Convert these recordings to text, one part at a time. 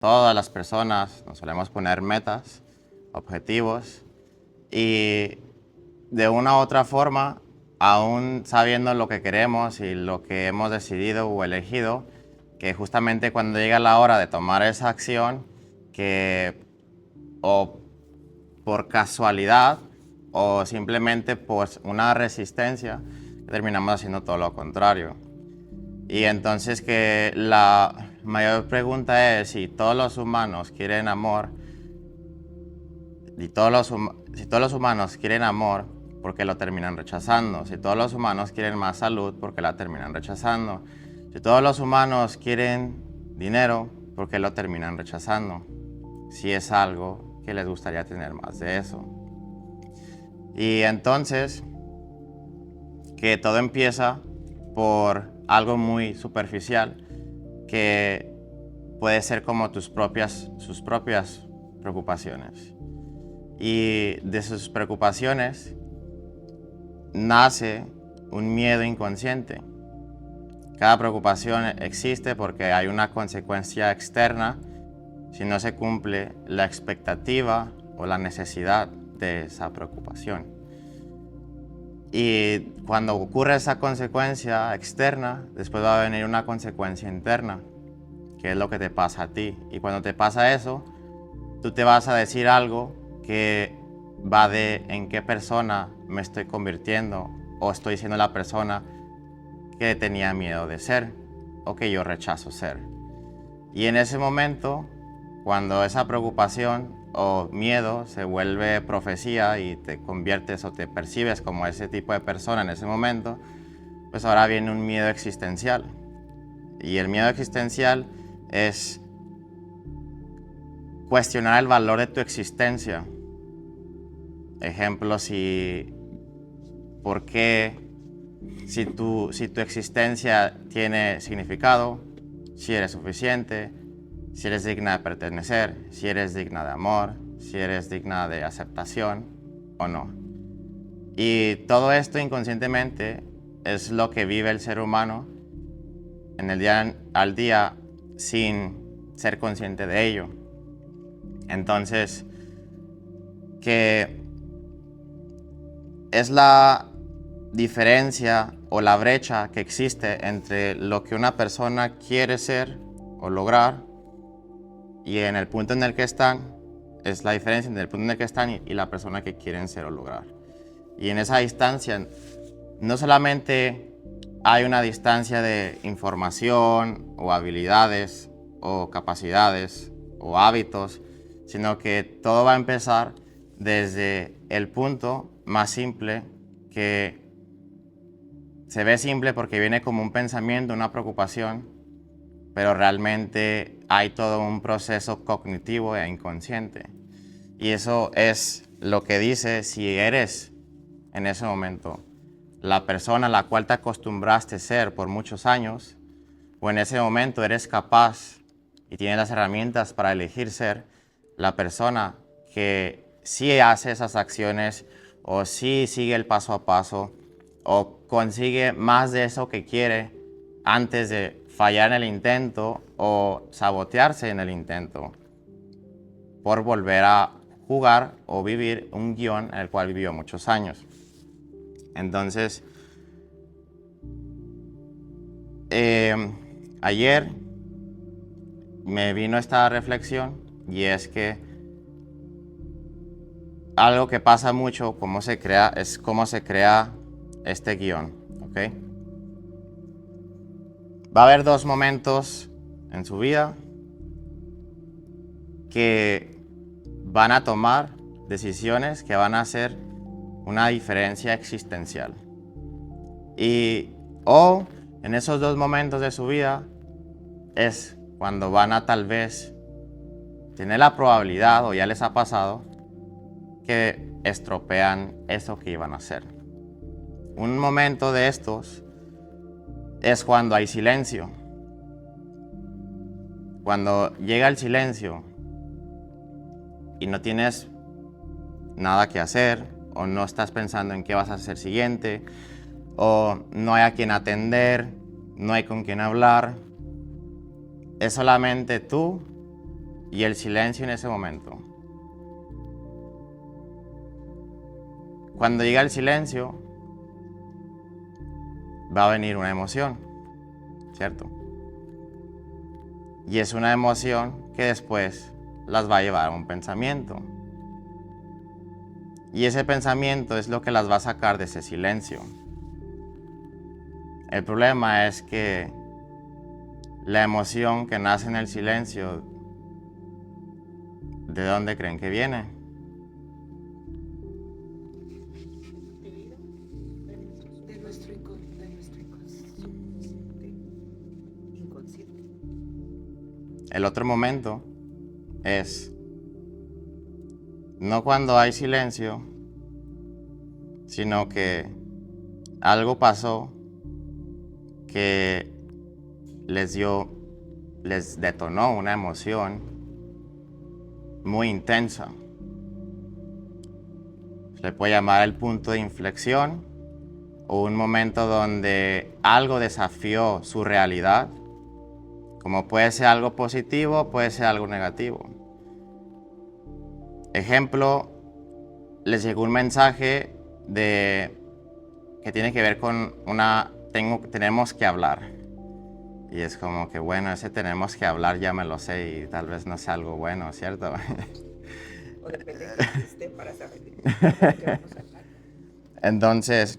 todas las personas nos solemos poner metas, objetivos, y de una u otra forma, aún sabiendo lo que queremos y lo que hemos decidido o elegido, que justamente cuando llega la hora de tomar esa acción, que o por casualidad o simplemente por una resistencia, terminamos haciendo todo lo contrario. Y entonces que la mayor pregunta es si todos los humanos quieren amor, y si todos los humanos quieren amor, ¿por qué lo terminan rechazando? Si todos los humanos quieren más salud, ¿por qué la terminan rechazando? Si todos los humanos quieren dinero, ¿por qué lo terminan rechazando? Si es algo que les gustaría tener más de eso. Y entonces, que todo empieza por algo muy superficial, que puede ser como sus propias preocupaciones. Y de sus preocupaciones nace un miedo inconsciente. Cada preocupación existe porque hay una consecuencia externa si no se cumple la expectativa o la necesidad de esa preocupación. Y cuando ocurre esa consecuencia externa, después va a venir una consecuencia interna, que es lo que te pasa a ti. Y cuando te pasa eso, tú te vas a decir algo que va de en qué persona me estoy convirtiendo o estoy siendo la persona que tenía miedo de ser o que yo rechazo ser. Y en ese momento, cuando esa preocupación o miedo se vuelve profecía y te conviertes o te percibes como ese tipo de persona en ese momento, pues ahora viene un miedo existencial. Y el miedo existencial es cuestionar el valor de tu existencia. Ejemplo, ¿por qué? Si tu existencia tiene significado, si eres suficiente, si eres digna de pertenecer, si eres digna de amor, si eres digna de aceptación o no. Y todo esto inconscientemente es lo que vive el ser humano en el día al día sin ser consciente de ello. Entonces, que es la diferencia o la brecha que existe entre lo que una persona quiere ser o lograr y en el punto en el que están, es la diferencia entre el punto en el que están y la persona que quieren ser o lograr. Y en esa distancia no solamente hay una distancia de información o habilidades o capacidades o hábitos, sino que todo va a empezar desde el punto más simple, que se ve simple porque viene como un pensamiento, una preocupación, pero realmente hay todo un proceso cognitivo e inconsciente. Y eso es lo que dice si eres en ese momento la persona a la cual te acostumbraste a ser por muchos años, o en ese momento eres capaz y tienes las herramientas para elegir ser la persona que sí hace esas acciones o sí sigue el paso a paso o consigue más de eso que quiere antes de fallar en el intento o sabotearse en el intento por volver a jugar o vivir un guión en el cual vivió muchos años. Entonces, ayer me vino esta reflexión, y es que algo que pasa mucho, es cómo se crea este guión, ¿ok? Va a haber dos momentos en su vida que van a tomar decisiones que van a hacer una diferencia existencial. O en esos dos momentos de su vida es cuando van a tal vez tener la probabilidad, o ya les ha pasado, que estropean eso que iban a hacer. Un momento de estos es cuando hay silencio. Cuando llega el silencio y no tienes nada que hacer, o no estás pensando en qué vas a hacer siguiente, o no hay a quien atender, no hay con quien hablar, es solamente tú y el silencio en ese momento. Cuando llega el silencio, va a venir una emoción, ¿cierto? Y es una emoción que después las va a llevar a un pensamiento. Y ese pensamiento es lo que las va a sacar de ese silencio. El problema es que la emoción que nace en el silencio, ¿de dónde creen que viene? De nuestro inconsciente. El otro momento es no cuando hay silencio, sino que algo pasó que les detonó una emoción muy intensa. Se le puede llamar el punto de inflexión o un momento donde algo desafió su realidad, como puede ser algo positivo, puede ser algo negativo. Ejemplo, les llegó un mensaje que tiene que ver con tenemos que hablar. Y es como que, bueno, ese tenemos que hablar ya me lo sé y tal vez no sea algo bueno, ¿cierto? O depende de que esté para saber de qué vamos a hablar. Entonces,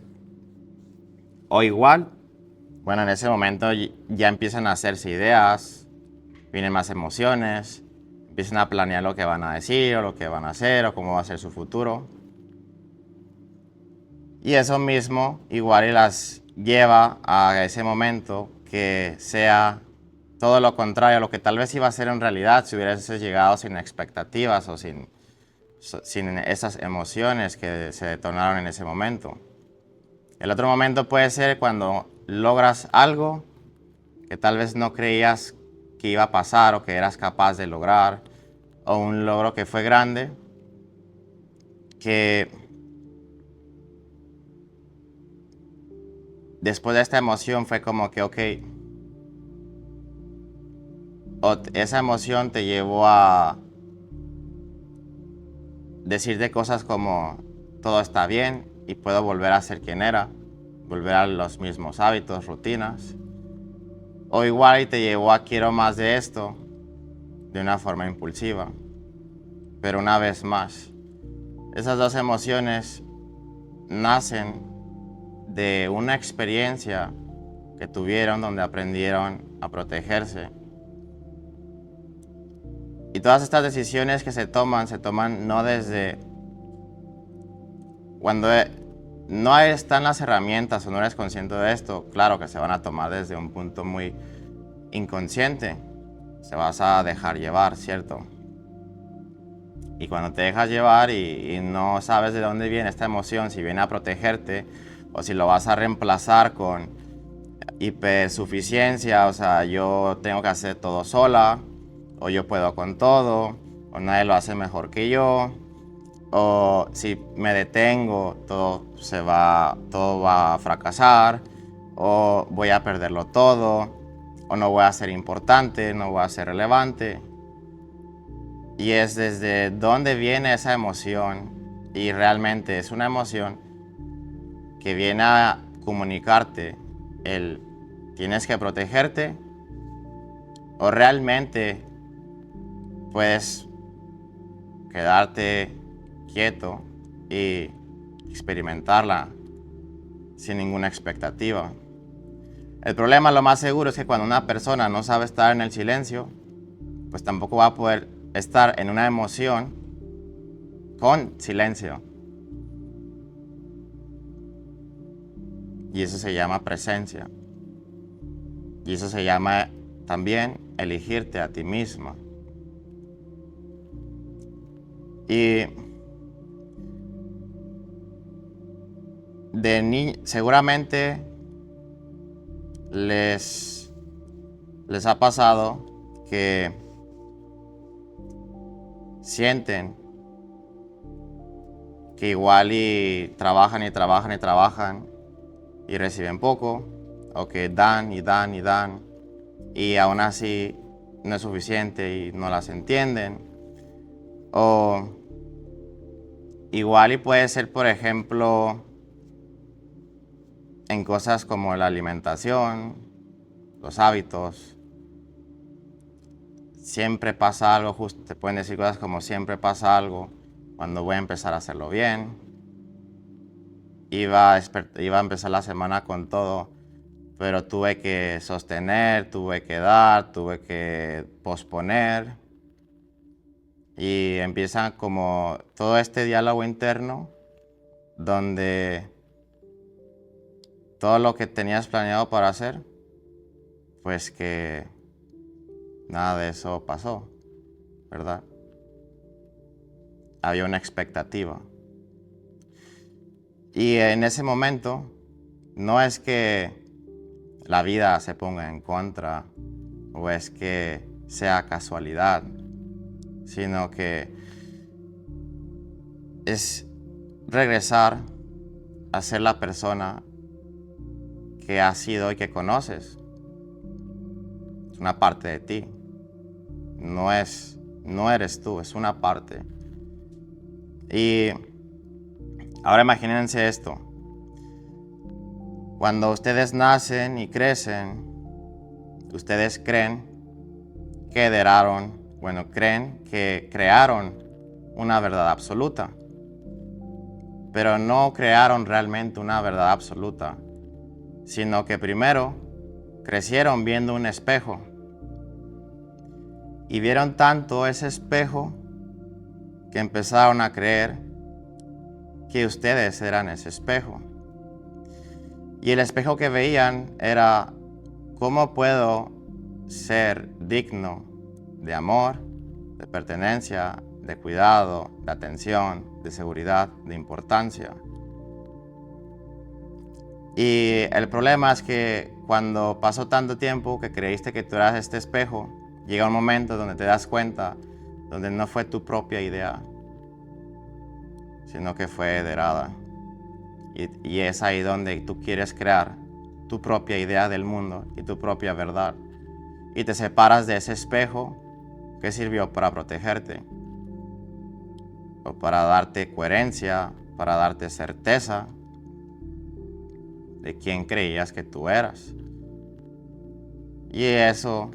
o igual, bueno, en ese momento ya empiezan a hacerse ideas, vienen más emociones, empiezan a planear lo que van a decir o lo que van a hacer o cómo va a ser su futuro. Y eso mismo igual y las lleva a ese momento que sea todo lo contrario a lo que tal vez iba a ser en realidad si hubieras llegado sin expectativas o sin esas emociones que se detonaron en ese momento. El otro momento puede ser cuando logras algo que tal vez no creías que iba a pasar o que eras capaz de lograr, o un logro que fue grande, que después de esta emoción fue como que, ok, esa emoción te llevó a decirte cosas como todo está bien y puedo volver a ser quien era, volver a los mismos hábitos, rutinas. O igual y te llevó a quiero más de esto de una forma impulsiva. Pero una vez más, esas dos emociones nacen de una experiencia que tuvieron donde aprendieron a protegerse. Y todas estas decisiones que se toman no desde cuando no están las herramientas o no eres consciente de esto, claro que se van a tomar desde un punto muy inconsciente. Se vas a dejar llevar, ¿cierto? Y cuando te dejas llevar y no sabes de dónde viene esta emoción, si viene a protegerte o si lo vas a reemplazar con hipersuficiencia, o sea, yo tengo que hacer todo sola, o yo puedo con todo, o nadie lo hace mejor que yo, o si me detengo, todo va a fracasar, o voy a perderlo todo, o no voy a ser importante, no voy a ser relevante. Y es desde dónde viene esa emoción, y realmente es una emoción que viene a comunicarte tienes que protegerte, o realmente puedes quedarte quieto y experimentarla sin ninguna expectativa. El problema, lo más seguro, es que cuando una persona no sabe estar en el silencio, pues tampoco va a poder estar en una emoción con silencio. Y eso se llama presencia. Y eso se llama también elegirte a ti misma. Y seguramente les ha pasado que sienten que igual y trabajan y trabajan y trabajan y reciben poco, o que dan y dan y dan, y aún así no es suficiente y no las entienden. O igual y puede ser, por ejemplo, en cosas como la alimentación, los hábitos. Siempre pasa algo, justo te pueden decir cosas como siempre pasa algo cuando voy a empezar a hacerlo bien. Iba a empezar la semana con todo, pero tuve que sostener, tuve que dar, tuve que posponer. Y empieza como todo este diálogo interno donde todo lo que tenías planeado para hacer, pues que nada de eso pasó, ¿verdad? Había una expectativa. Y en ese momento, no es que la vida se ponga en contra o es que sea casualidad, sino que es regresar a ser la persona que has sido y que conoces. Es una parte de ti. No eres tú, es una parte. Y ahora imagínense esto. Cuando ustedes nacen y crecen, ustedes creen que crearon una verdad absoluta. Pero no crearon realmente una verdad absoluta, sino que primero crecieron viendo un espejo. Y vieron tanto ese espejo que empezaron a creer que ustedes eran ese espejo. Y el espejo que veían era: ¿cómo puedo ser digno de amor, de pertenencia, de cuidado, de atención, de seguridad, de importancia? Y el problema es que cuando pasó tanto tiempo que creíste que tú eras este espejo, llega un momento donde te das cuenta donde no fue tu propia idea, sino que fue heredada. Y es ahí donde tú quieres crear tu propia idea del mundo y tu propia verdad. Y te separas de ese espejo que sirvió para protegerte, o para darte coherencia, para darte certeza de quién creías que tú eras. Y eso,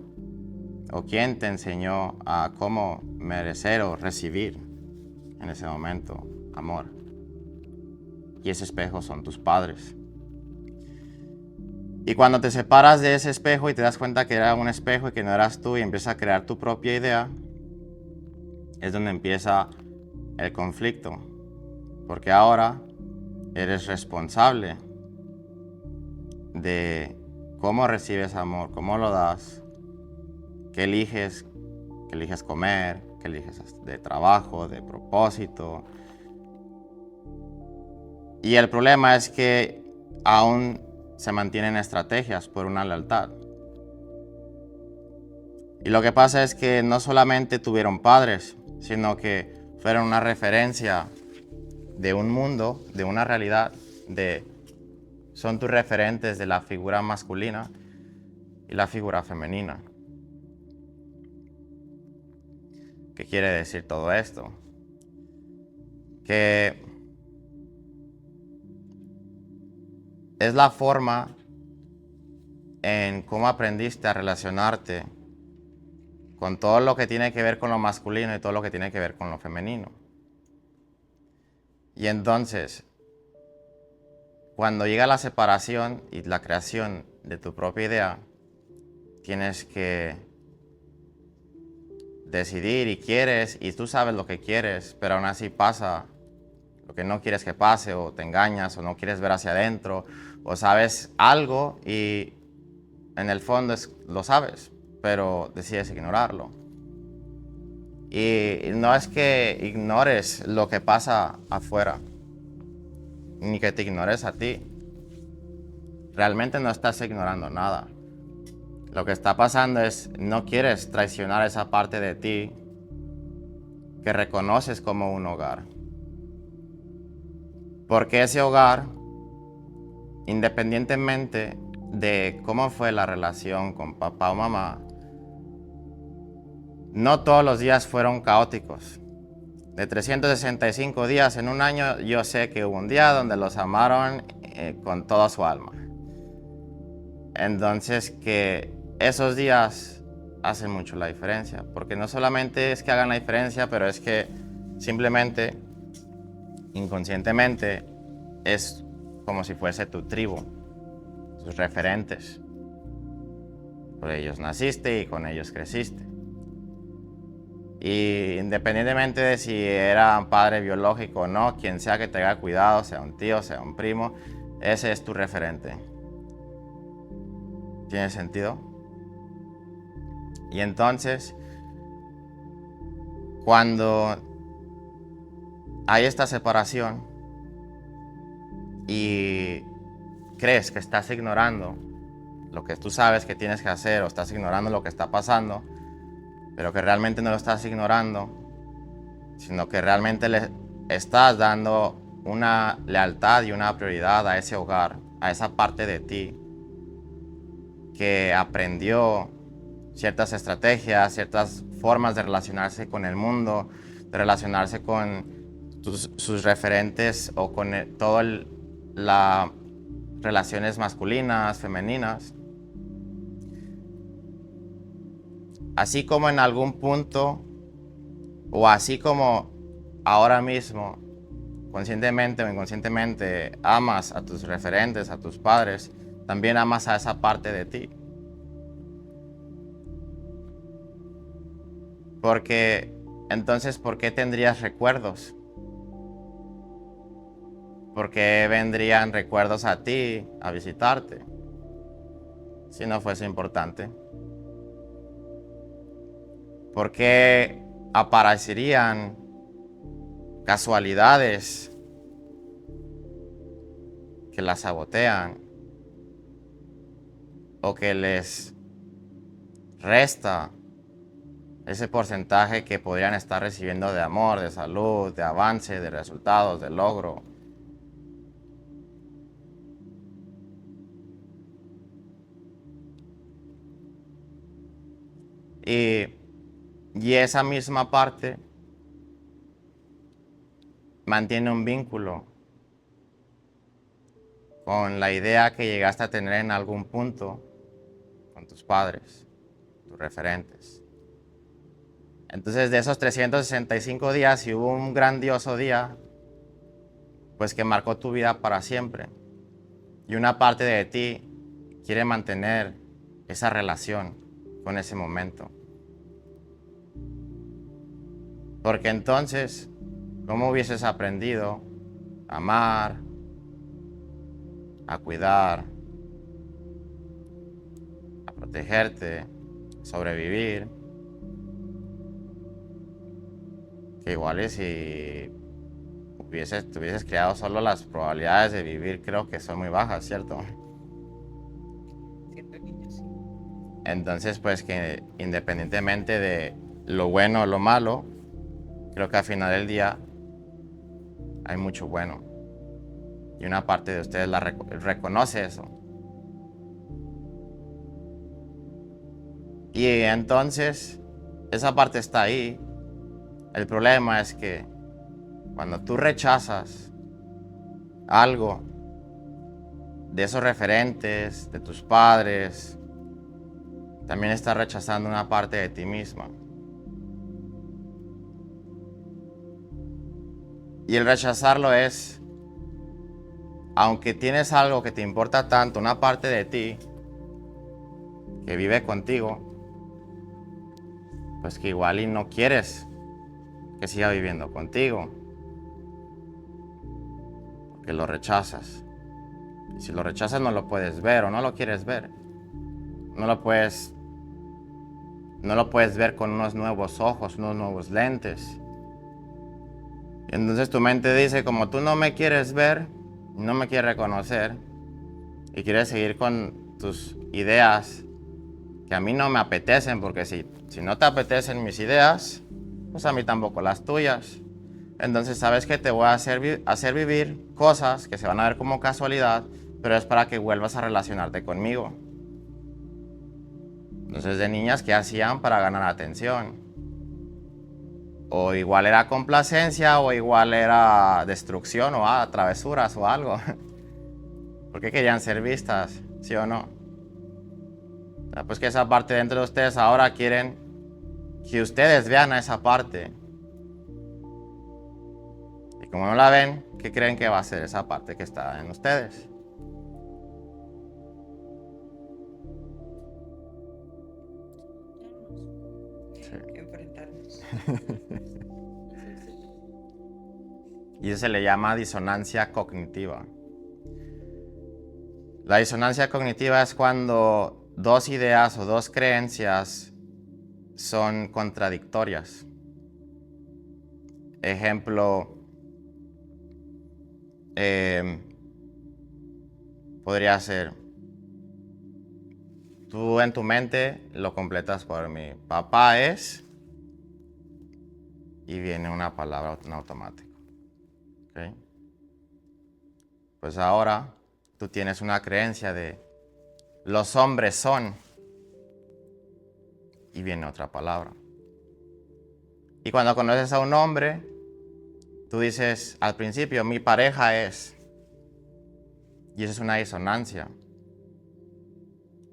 o quién te enseñó a cómo merecer o recibir en ese momento amor. Y ese espejo son tus padres. Y cuando te separas de ese espejo y te das cuenta que era un espejo y que no eras tú y empiezas a crear tu propia idea, es donde empieza el conflicto. Porque ahora eres responsable de cómo recibes amor, cómo lo das, qué eliges comer, qué eliges de trabajo, de propósito. Y el problema es que aún se mantienen estrategias por una lealtad. Y lo que pasa es que no solamente tuvieron padres, sino que fueron una referencia de un mundo, de una realidad, son tus referentes de la figura masculina y la figura femenina. ¿Qué quiere decir todo esto? Que es la forma en cómo aprendiste a relacionarte con todo lo que tiene que ver con lo masculino y todo lo que tiene que ver con lo femenino. Y entonces, cuando llega la separación y la creación de tu propia idea, tienes que decidir y quieres, y tú sabes lo que quieres, pero aún así pasa lo que no quieres que pase, o te engañas, o no quieres ver hacia adentro, o sabes algo y en el fondo lo sabes, pero decides ignorarlo. Y no es que ignores lo que pasa afuera, ni que te ignores a ti. Realmente no estás ignorando nada. Lo que está pasando es no quieres traicionar esa parte de ti que reconoces como un hogar. Porque ese hogar, independientemente de cómo fue la relación con papá o mamá, no todos los días fueron caóticos. De 365 días en un año, yo sé que hubo un día donde los amaron con toda su alma. Entonces, que esos días hacen mucho la diferencia, porque no solamente es que hagan la diferencia, pero es que simplemente, inconscientemente, es como si fuese tu tribu, tus referentes. Por ellos naciste y con ellos creciste. Y independientemente de si era un padre biológico o no, quien sea que te haya cuidado, sea un tío, sea un primo, ese es tu referente. ¿Tiene sentido? Y entonces, cuando hay esta separación y crees que estás ignorando lo que tú sabes que tienes que hacer, o estás ignorando lo que está pasando, pero que realmente no lo estás ignorando, sino que realmente le estás dando una lealtad y una prioridad a ese hogar, a esa parte de ti que aprendió ciertas estrategias, ciertas formas de relacionarse con el mundo, de relacionarse con sus referentes o con todas las relaciones masculinas, femeninas. Así como en algún punto, o así como ahora mismo, conscientemente o inconscientemente, amas a tus referentes, a tus padres, también amas a esa parte de ti. Porque entonces, ¿por qué tendrías recuerdos? ¿Por qué vendrían recuerdos a ti, a visitarte, si no fuese importante? ¿Por qué aparecerían casualidades que las sabotean o que les resta ese porcentaje que podrían estar recibiendo de amor, de salud, de avance, de resultados, de logro? Y esa misma parte mantiene un vínculo con la idea que llegaste a tener en algún punto con tus padres, tus referentes. Entonces, de esos 365 días, si hubo un grandioso día, pues que marcó tu vida para siempre. Y una parte de ti quiere mantener esa relación con ese momento. Porque entonces, ¿cómo hubieses aprendido a amar, a cuidar, a protegerte, a sobrevivir? Que igual y si te hubieses creado solo, las probabilidades de vivir creo que son muy bajas, ¿cierto? Siendo niño, sí. Entonces, pues que independientemente de lo bueno o lo malo, creo que al final del día hay mucho bueno. Y una parte de ustedes reconoce eso. Y entonces, esa parte está ahí. El problema es que cuando tú rechazas algo de esos referentes, de tus padres, también estás rechazando una parte de ti misma. Y el rechazarlo es, aunque tienes algo que te importa tanto, una parte de ti que vive contigo, pues que igual y no quieres que siga viviendo contigo, porque lo rechazas. Y si lo rechazas no lo puedes ver o no lo quieres ver. No lo puedes ver con unos nuevos ojos, unos nuevos lentes. Y entonces tu mente dice, como tú no me quieres ver, no me quieres reconocer y quieres seguir con tus ideas que a mí no me apetecen, porque si no te apetecen mis ideas, pues a mí tampoco las tuyas. Entonces sabes que te voy a hacer vivir cosas que se van a ver como casualidad, pero es para que vuelvas a relacionarte conmigo. Entonces, de niñas, ¿qué hacían para ganar atención? O igual era complacencia o igual era destrucción o travesuras o algo. Porque querían ser vistas, ¿sí o no? Pues que esa parte dentro de ustedes ahora quieren que ustedes vean a esa parte. Y como no la ven, ¿qué creen que va a ser esa parte que está en ustedes? Enfrentarnos. Y eso se le llama disonancia cognitiva. La disonancia cognitiva es cuando dos ideas o dos creencias son contradictorias. Ejemplo, podría ser, tú en tu mente lo completas por mi papá es, y viene una palabra en automático. ¿Okay? Pues ahora tú tienes una creencia de los hombres son, y viene otra palabra. Y cuando conoces a un hombre, tú dices al principio, mi pareja es. Y eso es una disonancia.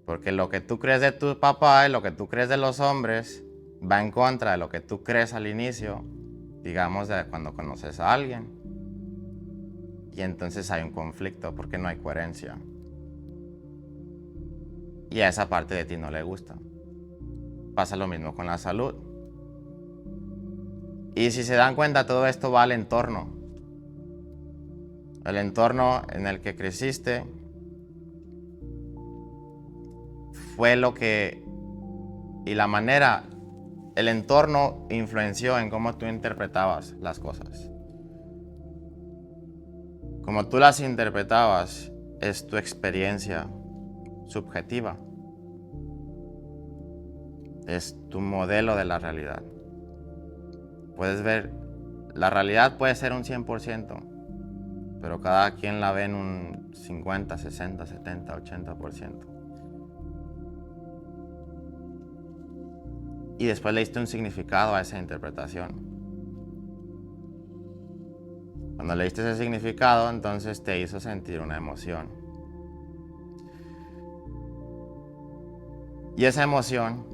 Porque lo que tú crees de tu papá y lo que tú crees de los hombres va en contra de lo que tú crees al inicio, digamos, de cuando conoces a alguien. Y entonces hay un conflicto porque no hay coherencia. Y a esa parte de ti no le gusta. Pasa lo mismo con la salud. Y si se dan cuenta, todo esto va al entorno. El entorno en el que creciste fue lo que, y la manera, el entorno influenció en cómo tú interpretabas las cosas. Como tú las interpretabas es tu experiencia subjetiva. Es tu modelo de la realidad. Puedes ver, la realidad puede ser un 100%, pero cada quien la ve en un 50, 60, 70, 80%. Y después le diste un significado a esa interpretación. Cuando le diste ese significado, entonces te hizo sentir una emoción. Y esa emoción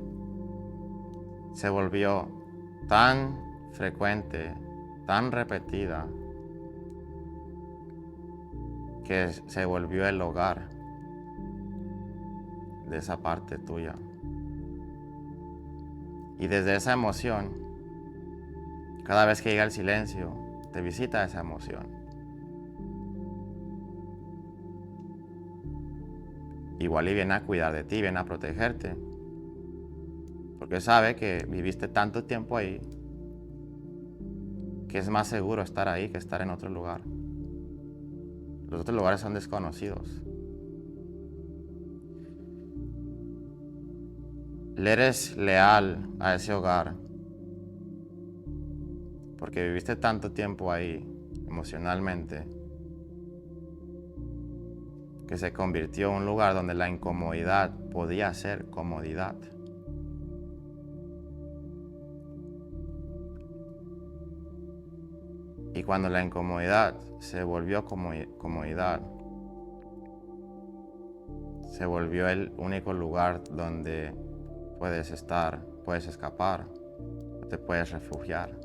se volvió tan frecuente, tan repetida, que se volvió el hogar de esa parte tuya. Y desde esa emoción, cada vez que llega el silencio, te visita esa emoción. Igual y viene a cuidar de ti, viene a protegerte. Porque sabe que viviste tanto tiempo ahí, que es más seguro estar ahí que estar en otro lugar. Los otros lugares son desconocidos. Le eres leal a ese hogar porque viviste tanto tiempo ahí emocionalmente que se convirtió en un lugar donde la incomodidad podía ser comodidad. Y cuando la incomodidad se volvió comodidad, se volvió el único lugar donde puedes estar, puedes escapar, te puedes refugiar.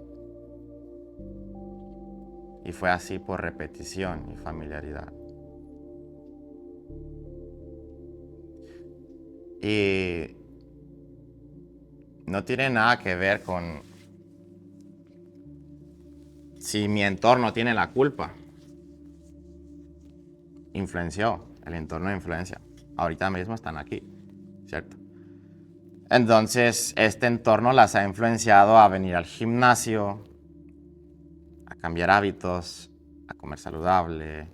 Y fue así por repetición y familiaridad. Y no tiene nada que ver con si mi entorno tiene la culpa. Influenció, el entorno influencia. Ahorita mismo están aquí, ¿cierto? Entonces, este entorno las ha influenciado a venir al gimnasio, a cambiar hábitos, a comer saludable,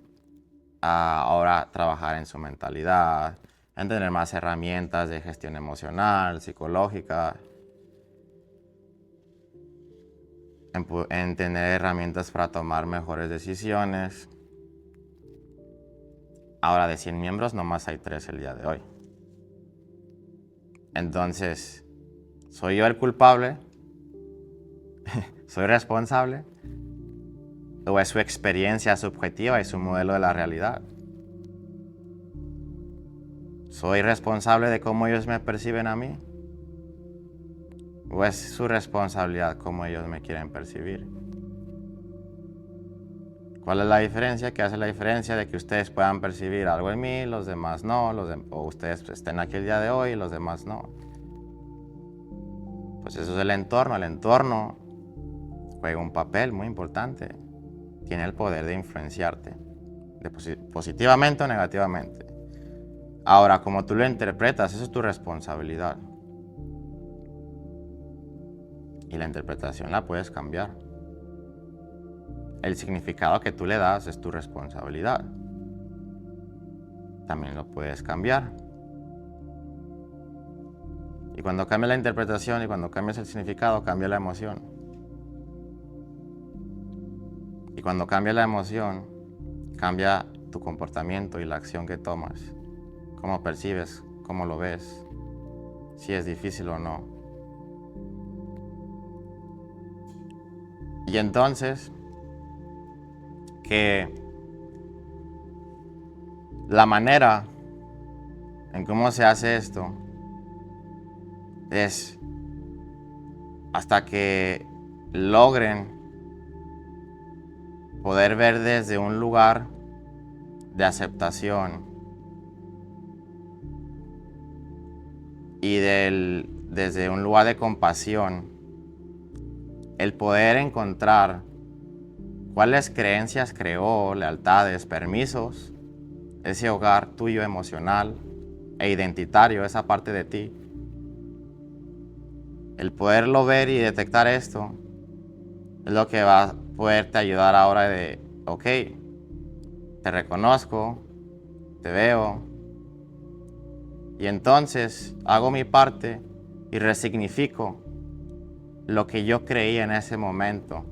a ahora trabajar en su mentalidad, en tener más herramientas de gestión emocional, psicológica, en tener herramientas para tomar mejores decisiones. Ahora de 100 miembros, nomás hay 3 el día de hoy. Entonces, ¿soy yo el culpable? ¿Soy responsable? ¿O es su experiencia subjetiva y su modelo de la realidad? ¿Soy responsable de cómo ellos me perciben a mí? ¿O es su responsabilidad cómo ellos me quieren percibir? ¿Cuál es la diferencia? ¿Qué hace la diferencia de que ustedes puedan percibir algo en mí, los demás no? O ustedes estén aquí el día de hoy y los demás no. Pues eso es el entorno. El entorno juega un papel muy importante. Tiene el poder de influenciarte, positivamente o negativamente. Ahora, como tú lo interpretas, eso es tu responsabilidad. Y la interpretación la puedes cambiar. El significado que tú le das es tu responsabilidad. También lo puedes cambiar. Y cuando cambia la interpretación y cuando cambias el significado, cambia la emoción. Y cuando cambia la emoción, cambia tu comportamiento y la acción que tomas. Cómo percibes, cómo lo ves, si es difícil o no. Y entonces, que la manera en cómo se hace esto es hasta que logren poder ver desde un lugar de aceptación y desde un lugar de compasión, el poder encontrar cuáles creencias creó, lealtades, permisos, ese hogar tuyo emocional e identitario, esa parte de ti. El poderlo ver y detectar esto es lo que va a poderte ayudar ahora de, ok, te reconozco, te veo, y entonces hago mi parte y resignifico lo que yo creí en ese momento.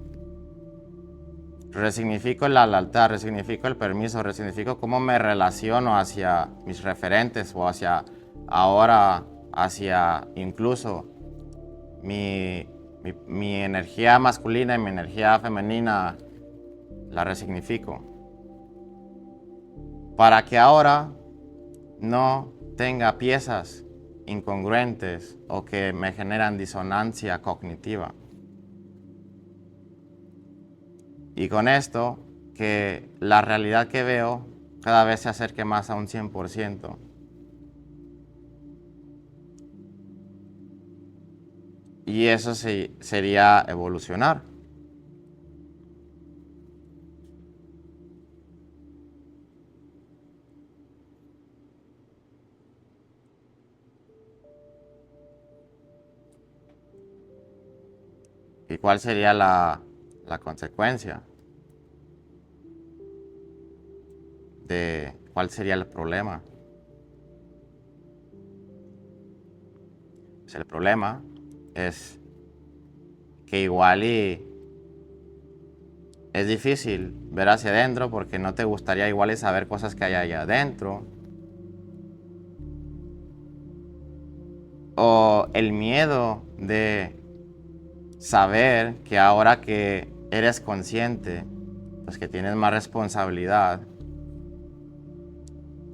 Resignifico la lealtad, resignifico el permiso, resignifico cómo me relaciono hacia mis referentes o hacia ahora, hacia incluso mi energía masculina y mi energía femenina, la resignifico. Para que ahora no tenga piezas incongruentes o que me generan disonancia cognitiva. Y con esto, que la realidad que veo cada vez se acerque más a un 100%. Y eso sí, sería evolucionar. ¿Y cuál sería la consecuencia? De cuál sería el problema. Pues el problema es que igual y es difícil ver hacia adentro porque no te gustaría igual y saber cosas que hay allá adentro. O el miedo de saber que ahora que eres consciente, pues que tienes más responsabilidad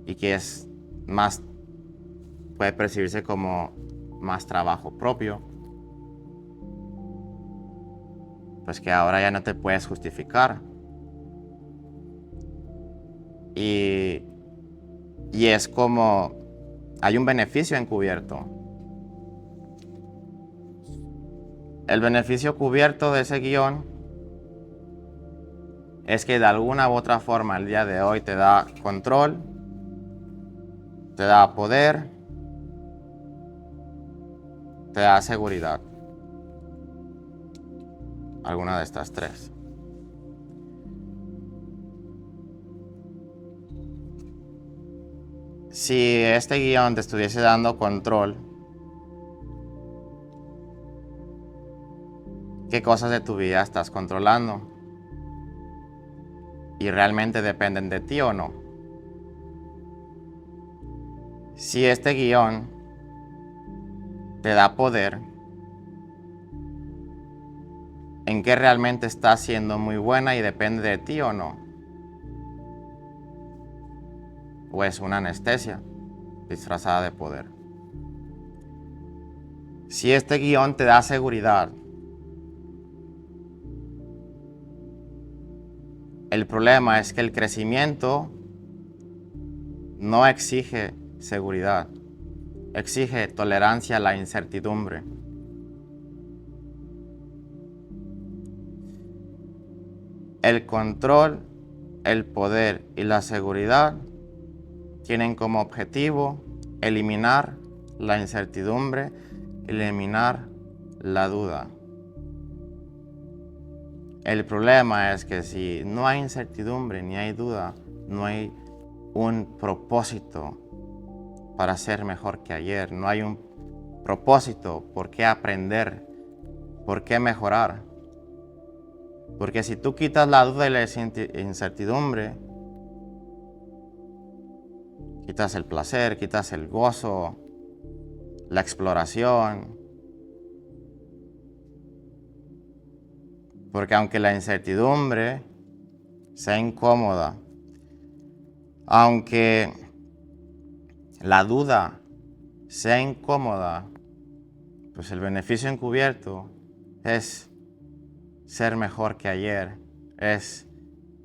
y que es más, puede percibirse como más trabajo propio, pues que ahora ya no te puedes justificar. Y es como hay un beneficio encubierto. El beneficio cubierto de ese guión es que de alguna u otra forma el día de hoy te da control, te da poder, te da seguridad. Alguna de estas tres. Si este guión te estuviese dando control, ¿qué cosas de tu vida estás controlando? ¿Y realmente dependen de ti o no? Si este guión te da poder, en qué realmente está siendo muy buena y depende de ti o no. O es una anestesia disfrazada de poder. Si este guión te da seguridad, el problema es que el crecimiento no exige seguridad, exige tolerancia a la incertidumbre. El control, el poder y la seguridad tienen como objetivo eliminar la incertidumbre, eliminar la duda. El problema es que si no hay incertidumbre ni hay duda, no hay un propósito para ser mejor que ayer, no hay un propósito por qué aprender, por qué mejorar. Porque si tú quitas la duda y la incertidumbre, quitas el placer, quitas el gozo, la exploración. Porque aunque la incertidumbre sea incómoda, aunque la duda sea incómoda, pues el beneficio encubierto es ser mejor que ayer, es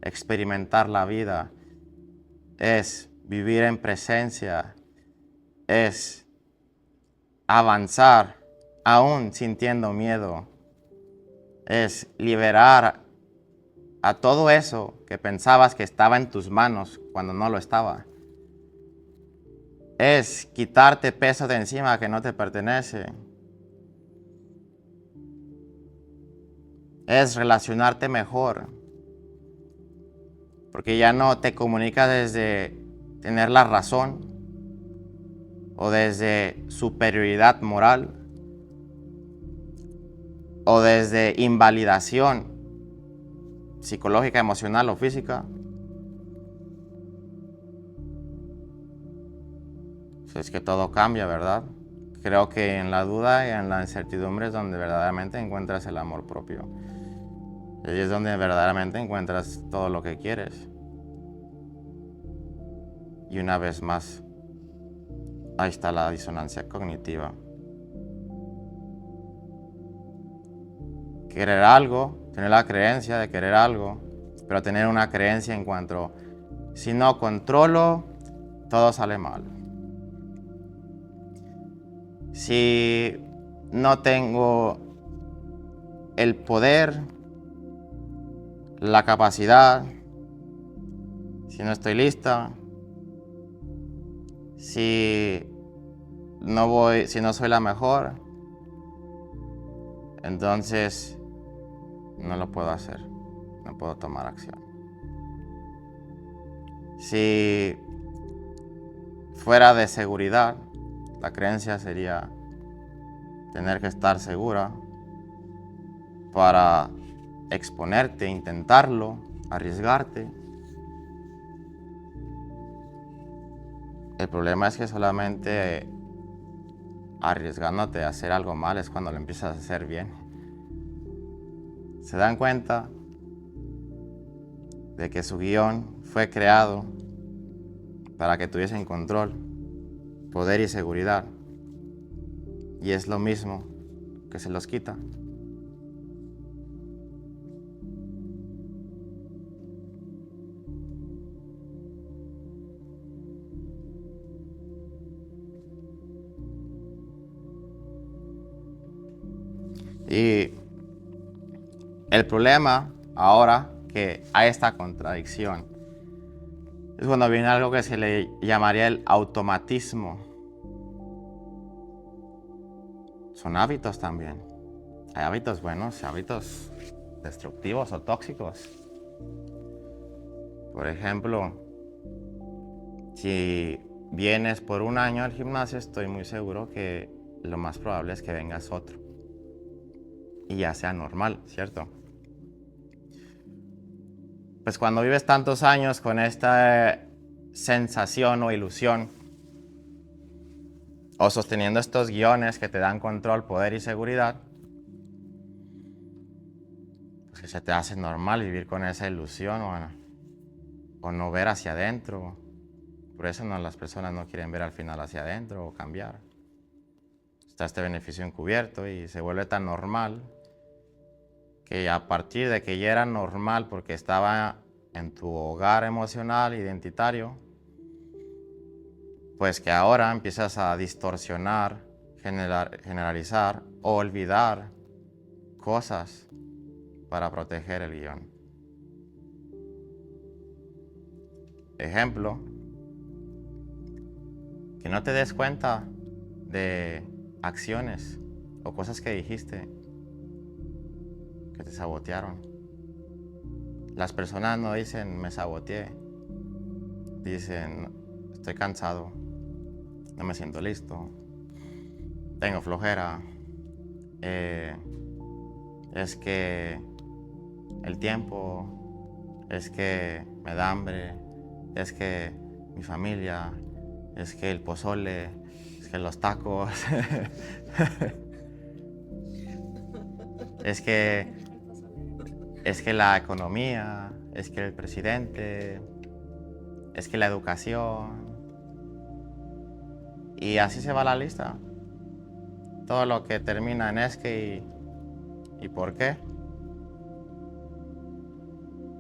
experimentar la vida, es vivir en presencia, es avanzar aún sintiendo miedo, es liberar a todo eso que pensabas que estaba en tus manos cuando no lo estaba. Es quitarte peso de encima que no te pertenece. Es relacionarte mejor. Porque ya no te comunicas desde tener la razón o desde superioridad moral o desde invalidación psicológica, emocional o física. Es que todo cambia, ¿verdad? Creo que en la duda y en la incertidumbre es donde verdaderamente encuentras el amor propio. Ahí es donde verdaderamente encuentras todo lo que quieres. Y una vez más, ahí está la disonancia cognitiva. Querer algo, tener la creencia de querer algo, pero tener una creencia en cuanto, si no controlo, todo sale mal. Si no tengo el poder, la capacidad, si no estoy lista, si no soy la mejor, entonces no lo puedo hacer, no puedo tomar acción. Si fuera de seguridad, la creencia sería tener que estar segura para exponerte, intentarlo, arriesgarte. El problema es que solamente arriesgándote a hacer algo mal es cuando lo empiezas a hacer bien. ¿Se dan cuenta de que su guión fue creado para que tuviesen control, poder y seguridad? Y es lo mismo que se los quita. Y el problema ahora que hay esta contradicción es cuando viene algo que se le llamaría el automatismo. Son hábitos también. Hay hábitos buenos y hábitos destructivos o tóxicos. Por ejemplo, si vienes por un año al gimnasio, estoy muy seguro que lo más probable es que vengas otro. Y ya sea normal, ¿cierto? Pues cuando vives tantos años con esta sensación o ilusión, o sosteniendo estos guiones que te dan control, poder y seguridad, si se te hace normal vivir con esa ilusión o no ver hacia adentro. Por eso las personas no quieren ver al final hacia adentro o cambiar. Está este beneficio encubierto y se vuelve tan normal que a partir de que ya era normal porque estaba en tu hogar emocional, identitario, pues que ahora empiezas a distorsionar, generalizar o olvidar cosas para proteger el guión. Ejemplo, que no te des cuenta de acciones o cosas que dijiste que te sabotearon. Las personas no dicen me saboteé, dicen estoy cansado, no me siento listo, tengo flojera, es que el tiempo, es que me da hambre, es que mi familia, es que el pozole, es que los tacos, es que la economía, es que el presidente, es que la educación. Y así se va la lista. Todo lo que termina en es que y por qué.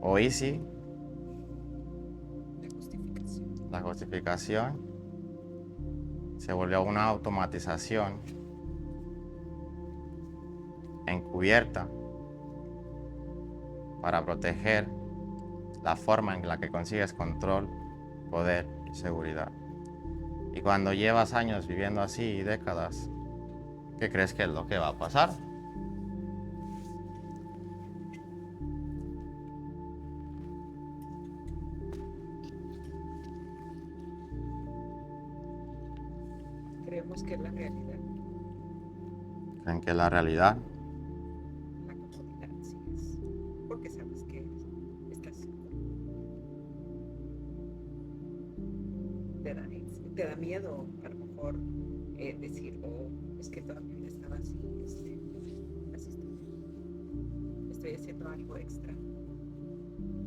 O y si. La justificación se volvió una automatización encubierta para proteger la forma en la que consigues control, poder y seguridad. Y cuando llevas años viviendo así y décadas, ¿qué crees que es lo que va a pasar? Creemos que es la realidad. ¿Creen que es la realidad? La comodidad, sí es. Porque sabes que estás te da miedo a lo mejor decir, oh, es que toda mi vida estaba así, así estoy haciendo algo extra,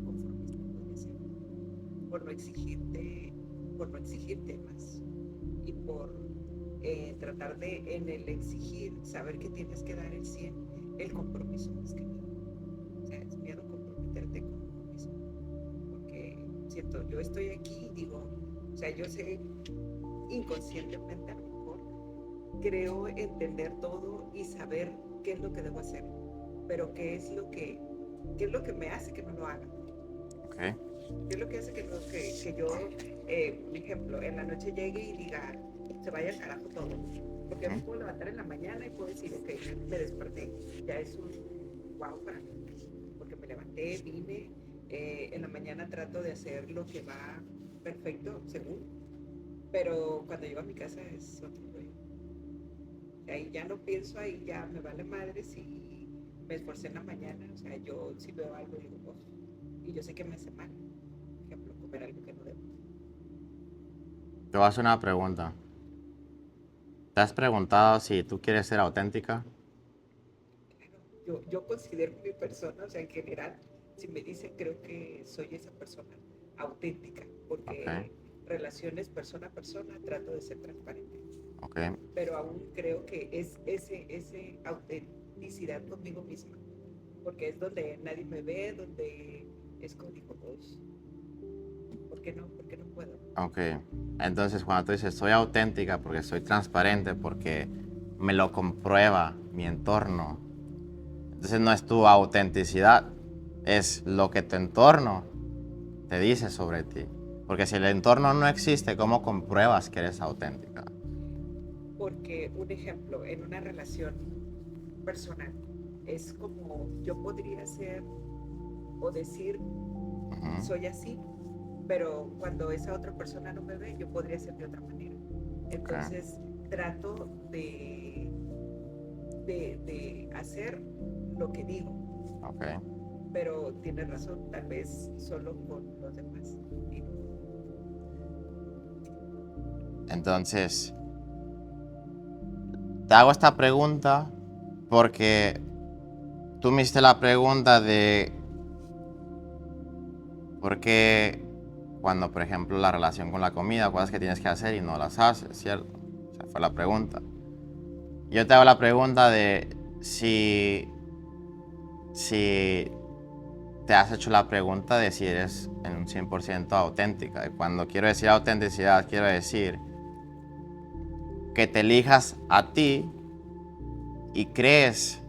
conformismo podría ser, por no exigirte más y por tratar de en el exigir, saber que tienes que dar el 100, el compromiso más que nada. O sea, es miedo comprometerte con uno mismo, porque siento, yo estoy aquí y digo, o sea, yo sé inconscientemente a lo mejor creo entender todo y saber qué es lo que debo hacer, pero qué es lo que me hace que no lo haga. Okay. ¿Qué es lo que hace que yo, por ejemplo, en la noche llegue y diga, se vaya al carajo todo? Porque me puedo levantar en la mañana y puedo decir, ok, me desperté. Ya es un wow para mí. Porque me levanté, vine, en la mañana trato de hacer lo que va perfecto, según. Pero cuando llego a mi casa es otro rollo. Ahí ya no pienso, ahí ya me vale madre si me esforcé en la mañana. O sea, yo si veo algo digo, oh, y yo sé que me hace mal. Por ejemplo, comer algo que no debo. Te voy a hacer una pregunta. ¿Te has preguntado si tú quieres ser auténtica? Yo considero mi persona, o sea, en general, si me dicen, creo que soy esa persona auténtica, porque Okay. relaciones persona a persona trato de ser transparente. Okay. Pero aún creo que es ese autenticidad conmigo misma, porque es donde nadie me ve, donde es como digo, pues, ¿por qué no? ¿Por qué no puedo? Ok. Entonces, cuando tú dices soy auténtica porque soy transparente, porque me lo comprueba mi entorno, entonces no es tu autenticidad, es lo que tu entorno te dice sobre ti. Porque si el entorno no existe, ¿cómo compruebas que eres auténtica? Porque, un ejemplo, en una relación personal, es como yo podría ser o decir, soy así, pero cuando esa otra persona no me ve, yo podría ser de otra manera. Entonces, trato de hacer lo que digo. Okay. Pero tienes razón, tal vez solo con los demás. Entonces, te hago esta pregunta porque tú me hiciste la pregunta de por qué cuando, por ejemplo, la relación con la comida, cosas que tienes que hacer y no las haces, ¿cierto? Esa fue la pregunta. Yo te hago la pregunta de si te has hecho la pregunta de si eres en un 100% auténtica. Y cuando quiero decir autenticidad, quiero decir que te elijas a ti y crees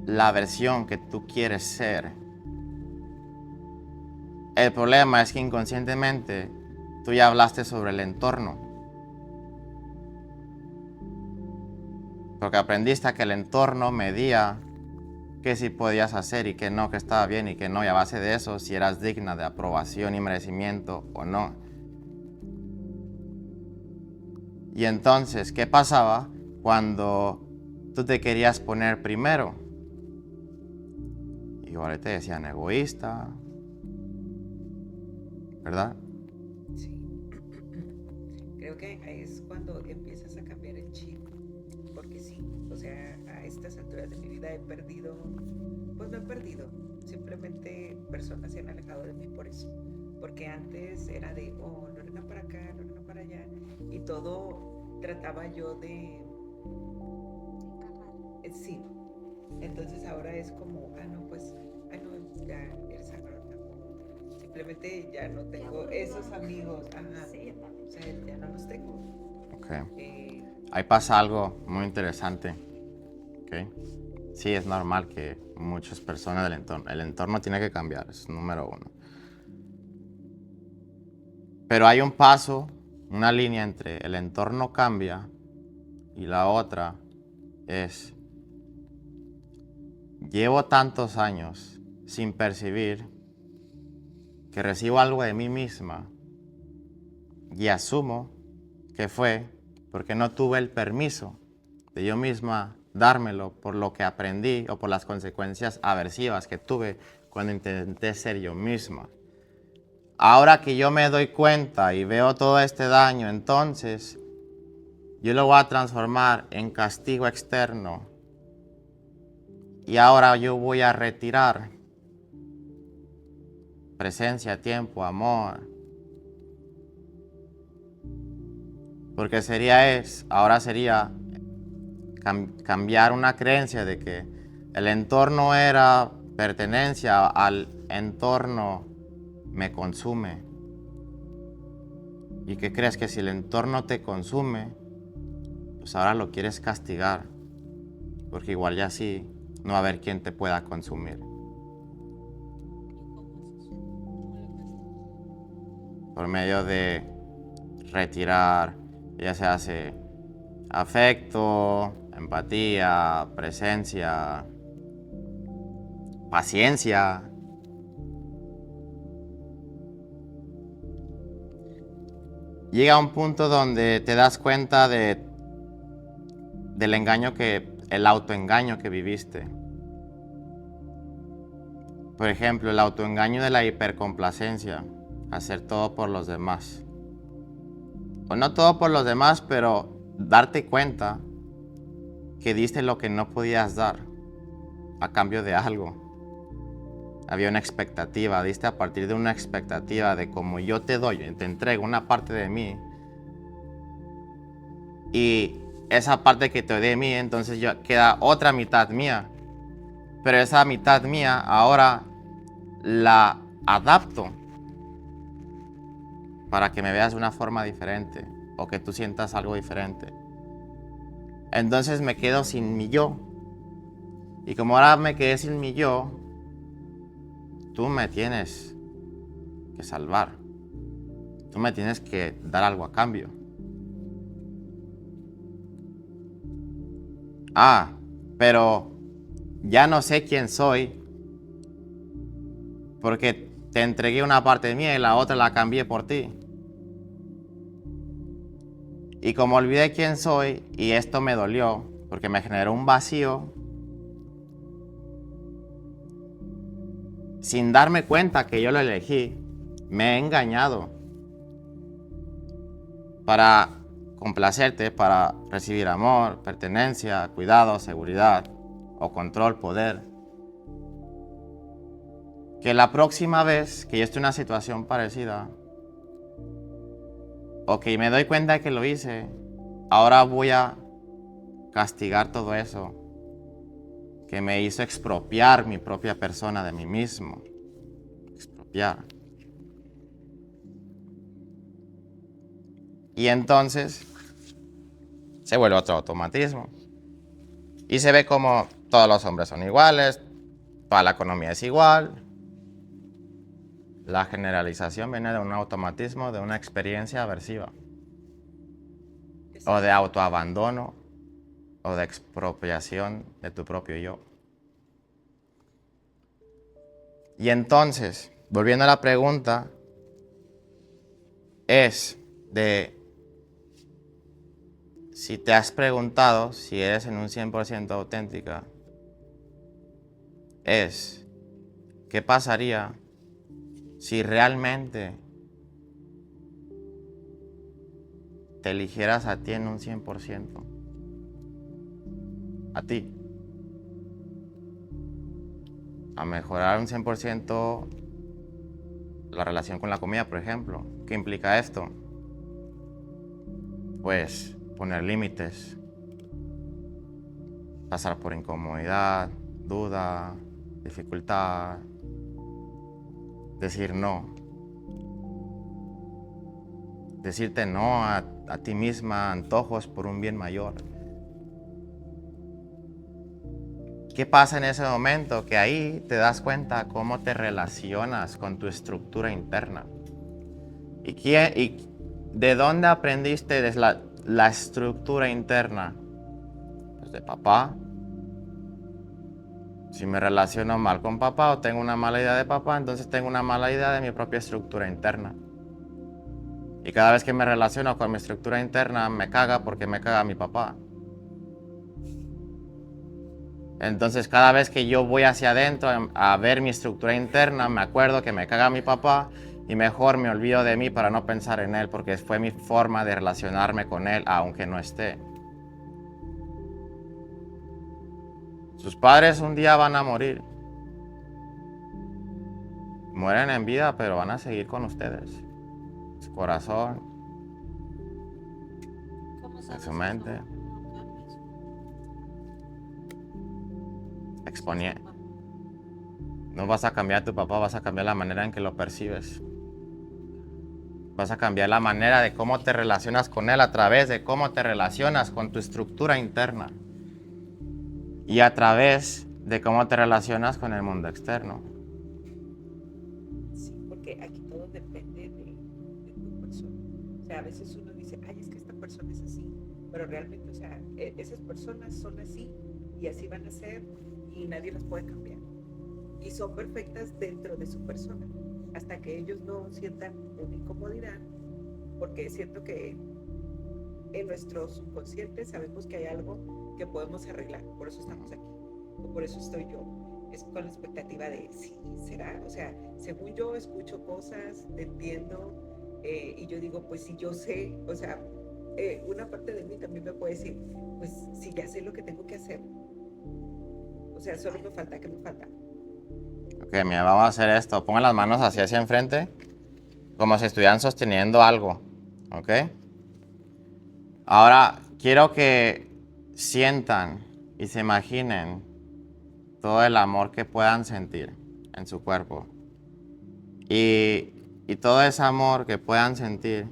la versión que tú quieres ser. El problema es que inconscientemente tú ya hablaste sobre el entorno. Porque aprendiste a que el entorno medía que sí podías hacer y que no, que estaba bien y que no. Y a base de eso, si eras digna de aprobación y merecimiento o no. Y entonces, ¿qué pasaba cuando tú te querías poner primero? Igual te decían egoísta, ¿verdad? Sí. Creo que ahí es cuando empiezas a cambiar el chip. Porque sí, o sea, a estas alturas de mi vida he perdido, pues no he perdido, simplemente personas se han alejado de mí por eso. Porque antes era de, oh, Lorena para acá, Lorena para allá, y todo trataba yo de, sí. Entonces ahora es como, ah, no, pues, ah, no, ya eres agrónoma. Simplemente ya no tengo esos amigos, ajá. Sí, o sea, ya no los tengo. Okay. Ahí pasa algo muy interesante. Okay. Sí, es normal que muchas personas del entorno, el entorno tiene que cambiar, es número uno. Pero hay un paso, una línea entre el entorno cambia y la otra es, llevo tantos años sin percibir que recibo algo de mí misma y asumo que fue porque no tuve el permiso de yo misma dármelo por lo que aprendí o por las consecuencias aversivas que tuve cuando intenté ser yo misma. Ahora que yo me doy cuenta y veo todo este daño, entonces yo lo voy a transformar en castigo externo. Y ahora yo voy a retirar presencia, tiempo, amor. Porque ahora sería cambiar una creencia de que el entorno era pertenencia al entorno me consume. ¿Y qué crees? Que si el entorno te consume, pues ahora lo quieres castigar. Porque igual ya sí, no va a haber quien te pueda consumir. Por medio de retirar, ya se hace afecto, empatía, presencia, paciencia. Llega un punto donde te das cuenta del engaño el autoengaño que viviste. Por ejemplo, el autoengaño de la hipercomplacencia, hacer todo por los demás. O no todo por los demás, pero darte cuenta que diste lo que no podías dar a cambio de algo. Había una expectativa, diste a partir de una expectativa de como yo te doy, te entrego una parte de mí. Y esa parte que te doy de mí, entonces queda otra mitad mía. Pero esa mitad mía ahora la adapto para que me veas de una forma diferente o que tú sientas algo diferente. Entonces me quedo sin mi yo. Y como ahora me quedé sin mi yo, tú me tienes que salvar. Tú me tienes que dar algo a cambio. Ah, pero ya no sé quién soy porque te entregué una parte mía y la otra la cambié por ti. Y como olvidé quién soy y esto me dolió porque me generó un vacío, sin darme cuenta que yo lo elegí, me he engañado para complacerte, para recibir amor, pertenencia, cuidado, seguridad. o control, poder. Que la próxima vez que yo esté en una situación parecida, o que me doy cuenta de que lo hice, ahora voy a castigar todo eso que me hizo expropiar mi propia persona de mí mismo. Expropiar. Y entonces se vuelve otro automatismo. Y se ve como todos los hombres son iguales, toda la economía es igual. La generalización viene de un automatismo, de una experiencia aversiva. O de autoabandono, o de expropiación de tu propio yo. Y entonces, volviendo a la pregunta, es de si te has preguntado si eres en un 100% auténtica, es ¿qué pasaría si realmente te eligieras a ti en un 100%? A ti. A mejorar un 100% la relación con la comida, por ejemplo. ¿Qué implica esto? Pues poner límites, pasar por incomodidad, duda, dificultad, decir no. Decirte no a ti misma, antojos por un bien mayor. ¿Qué pasa en ese momento? Que ahí te das cuenta cómo te relacionas con tu estructura interna. ¿Y de dónde aprendiste la estructura interna? Pues de papá. Si me relaciono mal con papá o tengo una mala idea de papá, entonces tengo una mala idea de mi propia estructura interna. Y cada vez que me relaciono con mi estructura interna, me caga porque me caga mi papá. Entonces cada vez que yo voy hacia adentro a ver mi estructura interna, me acuerdo que me caga mi papá y mejor me olvido de mí para no pensar en él, porque fue mi forma de relacionarme con él aunque no esté. Sus padres un día van a morir. Mueren en vida, pero van a seguir con ustedes. Su corazón, en su mente. No vas a cambiar a tu papá, vas a cambiar la manera en que lo percibes. Vas a cambiar la manera de cómo te relacionas con él a través de cómo te relacionas con tu estructura interna. Y a través de cómo te relacionas con el mundo externo. Sí, porque aquí todo depende de tu persona. O sea, a veces uno dice, ay, es que esta persona es así, pero realmente, o sea, esas personas son así y así van a ser y nadie las puede cambiar. Y son perfectas dentro de su persona, hasta que ellos no sientan una incomodidad, porque siento que en nuestro subconsciente sabemos que hay algo que podemos arreglar, por eso estamos aquí, o por eso estoy yo. Es con la expectativa de, sí, será, o sea, según yo escucho cosas, te entiendo, y yo digo, pues si yo sé, o sea, una parte de mí también me puede decir, pues si ya sé lo que tengo que hacer, o sea, solo me falta, ¿qué me falta? Ok, mira, vamos a hacer esto. Pongan las manos hacia enfrente, como si estuvieran sosteniendo algo. ¿Ok? Ahora, quiero que sientan y se imaginen todo el amor que puedan sentir en su cuerpo. Y todo ese amor que puedan sentir,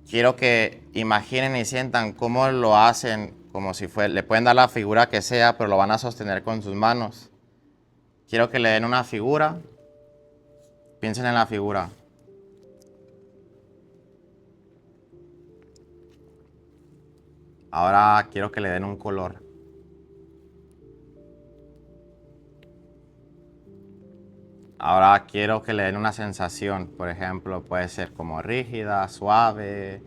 quiero que imaginen y sientan cómo lo hacen, como si le pueden dar la figura que sea, pero lo van a sostener con sus manos. Quiero que le den una figura. Piensen en la figura. Ahora quiero que le den un color. Ahora quiero que le den una sensación. Por ejemplo, puede ser como rígida, suave,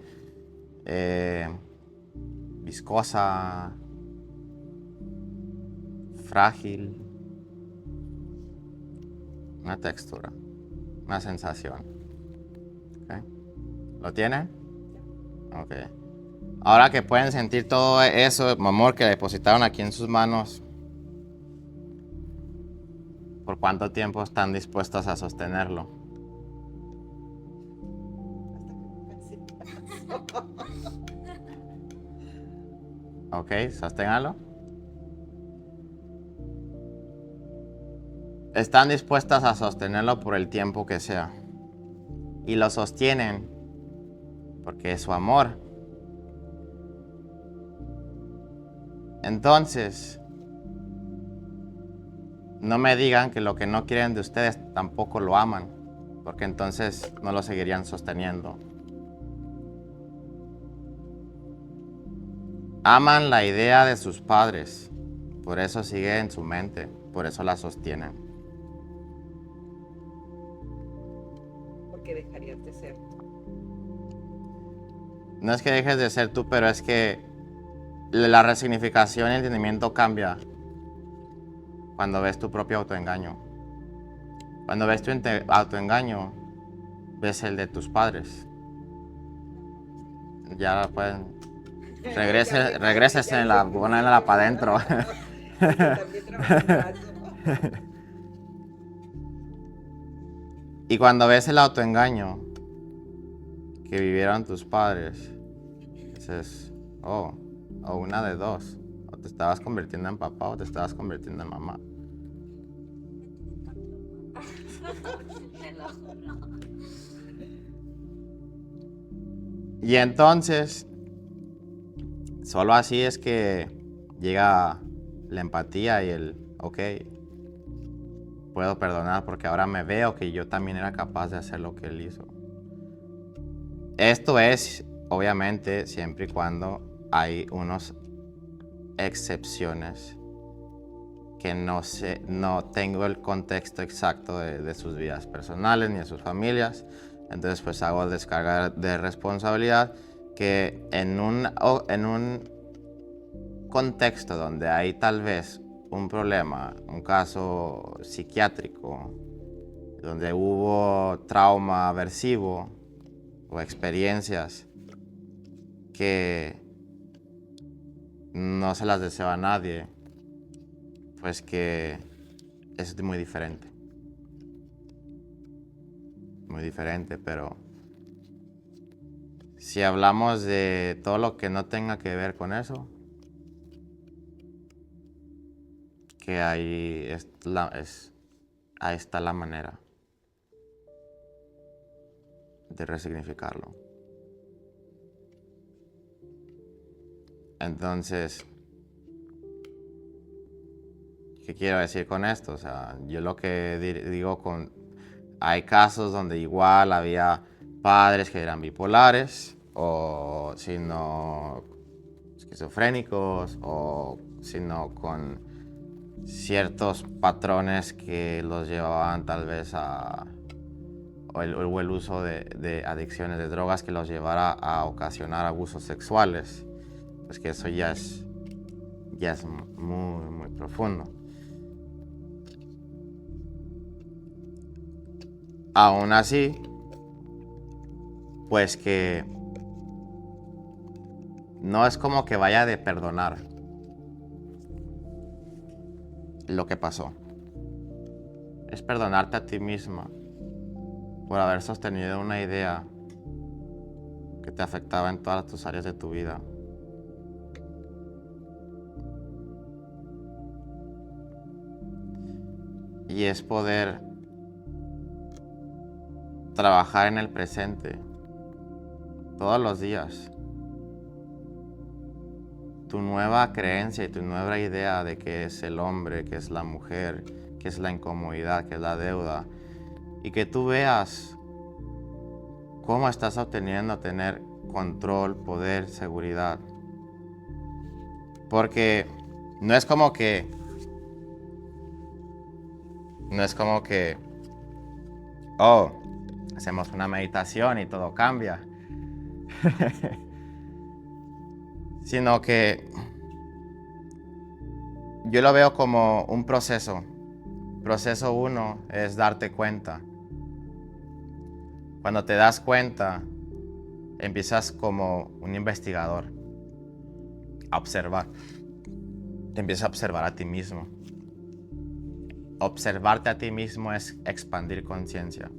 viscosa, frágil. Una textura, una sensación. ¿Okay? ¿Lo tienen? Ok. Ahora que pueden sentir todo eso, amor que depositaron aquí en sus manos, ¿Por cuánto tiempo están dispuestos a sostenerlo? Ok, sosténganlo. Están dispuestas a sostenerlo por el tiempo que sea. Y lo sostienen porque es su amor. Entonces, no me digan que lo que no quieren de ustedes tampoco lo aman, porque entonces no lo seguirían sosteniendo. Aman la idea de sus padres, por eso sigue en su mente, por eso la sostienen. Porque dejarías de ser. No es que dejes de ser tú, pero es que la resignificación y el entendimiento cambia cuando ves tu propio autoengaño. Cuando ves tu autoengaño, ves el de tus padres. Ya pueden... Regrésese, ponenla para adentro. Y cuando ves el autoengaño que vivieron tus padres, dices, oh, una de dos. O te estabas convirtiendo en papá o te estabas convirtiendo en mamá. Y entonces, solo así es que llega la empatía y el, ok, puedo perdonar porque ahora me veo que yo también era capaz de hacer lo que él hizo. Esto es, obviamente, siempre y cuando hay unas excepciones que no tengo el contexto exacto de sus vidas personales ni de sus familias. Entonces, pues hago descarga de responsabilidad que en un contexto donde hay tal vez un problema, un caso psiquiátrico, donde hubo trauma aversivo o experiencias que no se las deseo a nadie, pues que es muy diferente. Muy diferente, pero si hablamos de todo lo que no tenga que ver con eso, que ahí está la manera de resignificarlo. Entonces, ¿qué quiero decir con esto? O sea, yo lo que digo hay casos donde igual había padres que eran bipolares o sino esquizofrénicos o sino con ciertos patrones que los llevaban tal vez o el uso de adicciones de drogas que los llevara a ocasionar abusos sexuales. Pues que eso ya es muy, muy profundo. Aún así, pues que no es como que vaya de perdonar lo que pasó. Es perdonarte a ti misma por haber sostenido una idea que te afectaba en todas tus áreas de tu vida. Y es poder trabajar en el presente todos los días. Tu nueva creencia y tu nueva idea de qué es el hombre, qué es la mujer, qué es la incomodidad, qué es la deuda. Y que tú veas cómo estás obteniendo tener control, poder, seguridad. Porque no es como que oh, hacemos una meditación y todo cambia. Sino que yo lo veo como un proceso. Proceso 1 es darte cuenta. Cuando te das cuenta, empiezas como un investigador a observar. Te empiezas a observar a ti mismo. observarte a ti mismo es expandir conciencia.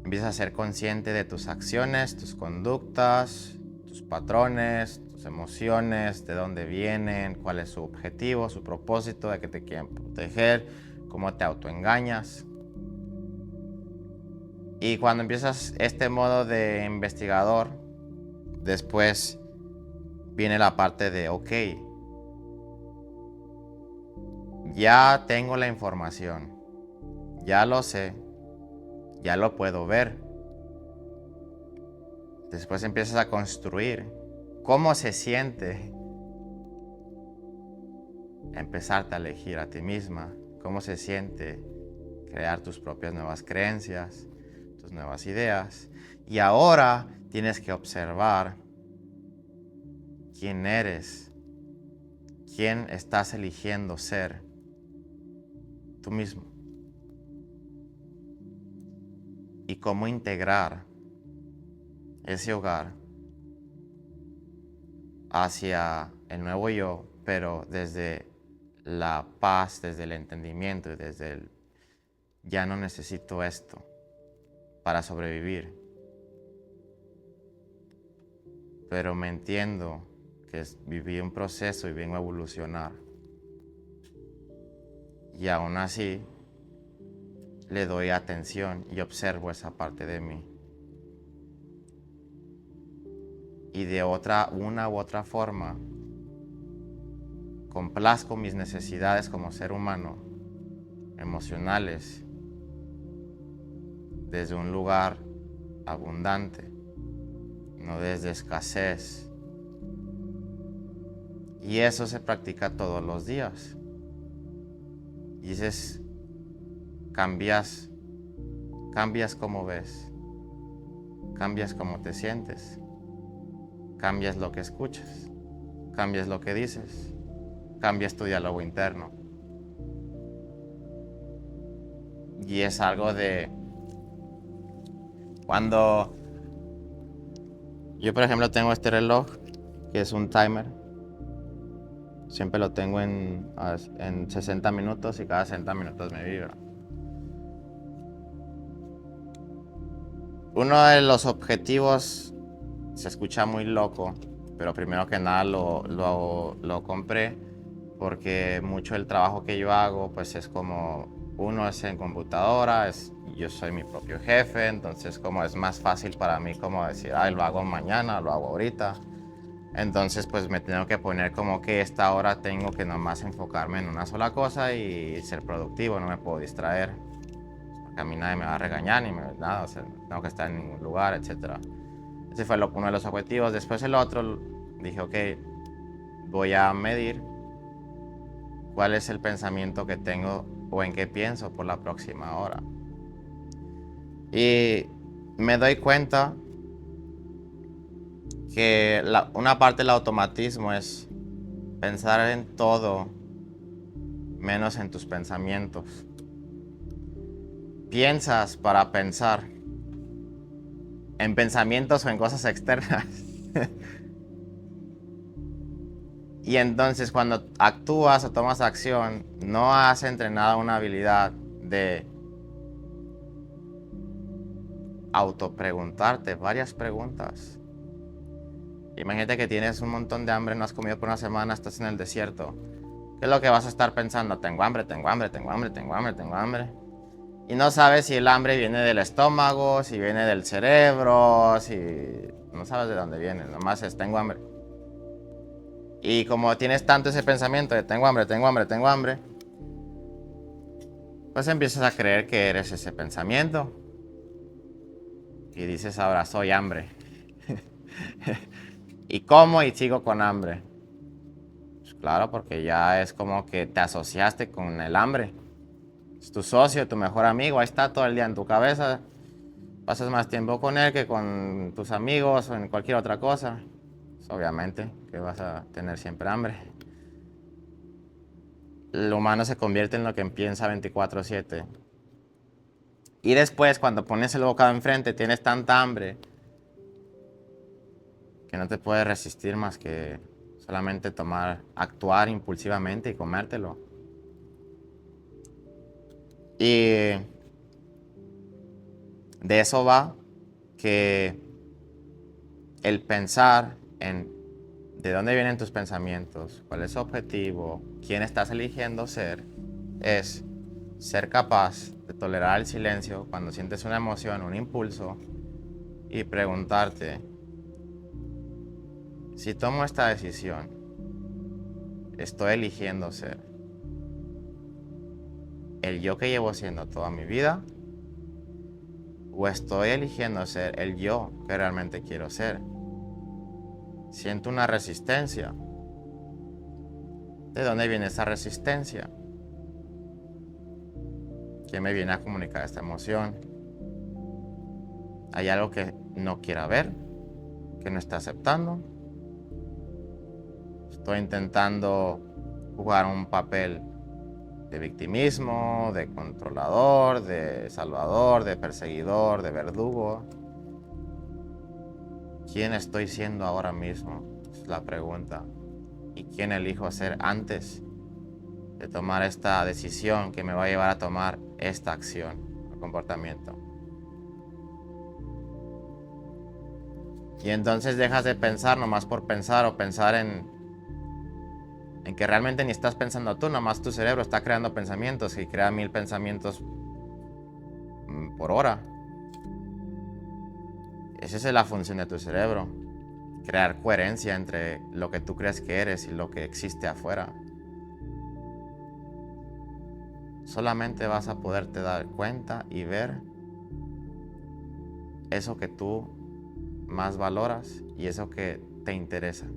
Empiezas a ser consciente de tus acciones, tus conductas, tus patrones, tus emociones, de dónde vienen, cuál es su objetivo, su propósito, de qué te quieren proteger, cómo te autoengañas. Y cuando empiezas este modo de investigador, después viene la parte de, ok, ya tengo la información, ya lo sé, ya lo puedo ver. Después empiezas a construir cómo se siente empezarte a elegir a ti misma, cómo se siente crear tus propias nuevas creencias, tus nuevas ideas. Y ahora tienes que observar quién eres, quién estás eligiendo ser tú mismo. Y cómo integrar ese hogar hacia el nuevo yo, pero desde la paz, desde el entendimiento y desde el ya no necesito esto para sobrevivir. Pero me entiendo que viví un proceso y vengo a evolucionar. Y aún así le doy atención y observo esa parte de mí. Y de una u otra forma, complazco mis necesidades como ser humano, emocionales, desde un lugar abundante, no desde escasez. Y eso se practica todos los días. Y dices, cambias cómo ves, cambias cómo te sientes, cambias lo que escuchas, cambias lo que dices, cambias tu diálogo interno. Y es algo de cuando yo, por ejemplo, tengo este reloj que es un timer. Siempre lo tengo en 60 minutos y cada 60 minutos me vibra. Uno de los objetivos se escucha muy loco, pero primero que nada lo compré porque mucho del trabajo que yo hago pues es como, uno es en computadora, yo soy mi propio jefe, entonces como es más fácil para mí como decir, lo hago mañana, lo hago ahorita. Entonces pues me tengo que poner como que esta hora tengo que nomás enfocarme en una sola cosa y ser productivo, no me puedo distraer. Porque a mí nadie me va a regañar ni nada, o sea, tengo que estar en ningún lugar, etc. Ese fue uno de los objetivos. Después el otro, dije, ok, voy a medir cuál es el pensamiento que tengo o en qué pienso por la próxima hora. Y me doy cuenta que una parte del automatismo es pensar en todo menos en tus pensamientos. Piensas para pensar en pensamientos o en cosas externas. Y entonces cuando actúas o tomas acción, no has entrenado una habilidad de autopreguntarte varias preguntas. Imagínate que tienes un montón de hambre, no has comido por una semana, estás en el desierto. ¿Qué es lo que vas a estar pensando? Tengo hambre, tengo hambre, tengo hambre, tengo hambre, tengo hambre. Y no sabes si el hambre viene del estómago, si viene del cerebro, si no sabes de dónde viene, nomás es tengo hambre. Y como tienes tanto ese pensamiento de tengo hambre, tengo hambre, tengo hambre, pues empiezas a creer que eres ese pensamiento. Y dices ahora soy hambre. Y como y sigo con hambre. Pues claro, porque ya es como que te asociaste con el hambre. Es tu socio, tu mejor amigo, ahí está todo el día en tu cabeza. Pasas más tiempo con él que con tus amigos o en cualquier otra cosa. Pues obviamente que vas a tener siempre hambre. El humano se convierte en lo que piensa 24/7. Y después, cuando pones el bocado enfrente, tienes tanta hambre que no te puedes resistir más que Solamente actuar impulsivamente y comértelo. Y de eso va que el pensar en de dónde vienen tus pensamientos, cuál es su objetivo, quién estás eligiendo ser, es ser capaz de tolerar el silencio cuando sientes una emoción, un impulso, y preguntarte, si tomo esta decisión, ¿estoy eligiendo ser el yo que llevo siendo toda mi vida? ¿O estoy eligiendo ser el yo que realmente quiero ser? Siento una resistencia. ¿De dónde viene esa resistencia? ¿Quién me viene a comunicar esta emoción? ¿Hay algo que no quiera ver? ¿Que no está aceptando? Estoy intentando jugar un papel de victimismo, de controlador, de salvador, de perseguidor, de verdugo. ¿Quién estoy siendo ahora mismo? Es la pregunta. ¿Y quién elijo ser antes de tomar esta decisión que me va a llevar a tomar esta acción o comportamiento? Y entonces dejas de pensar nomás por pensar o pensar en que realmente ni estás pensando tú, nomás tu cerebro está creando pensamientos y crea 1000 pensamientos por hora. Esa es la función de tu cerebro, crear coherencia entre lo que tú crees que eres y lo que existe afuera. Solamente vas a poderte dar cuenta y ver eso que tú más valoras y eso que te interesa.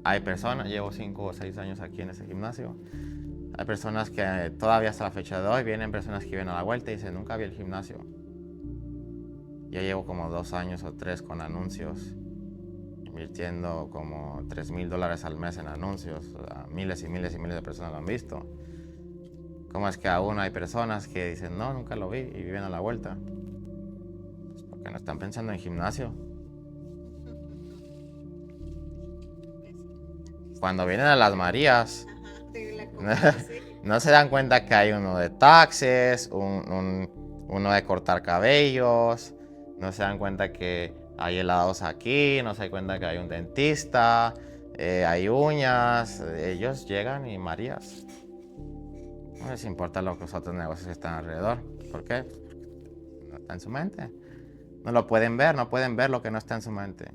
Hay personas, llevo 5 o 6 años aquí en ese gimnasio, hay personas que todavía hasta la fecha de hoy vienen personas que vienen a la vuelta y dicen, nunca vi el gimnasio. Ya llevo como 2 años o 3 con anuncios, invirtiendo como $3,000 al mes en anuncios. Miles y miles y miles de personas lo han visto. ¿Cómo es que aún hay personas que dicen, no, nunca lo vi y viven a la vuelta? Pues porque no están pensando en gimnasio. Cuando vienen a las Marías, no se dan cuenta que hay uno de taxes, uno de cortar cabellos, no se dan cuenta que hay helados aquí, no se dan cuenta que hay un dentista, hay uñas. Ellos llegan y Marías. No les importa lo que los otros negocios que están alrededor. ¿Por qué? Porque no está en su mente. No lo pueden ver, no pueden ver lo que no está en su mente.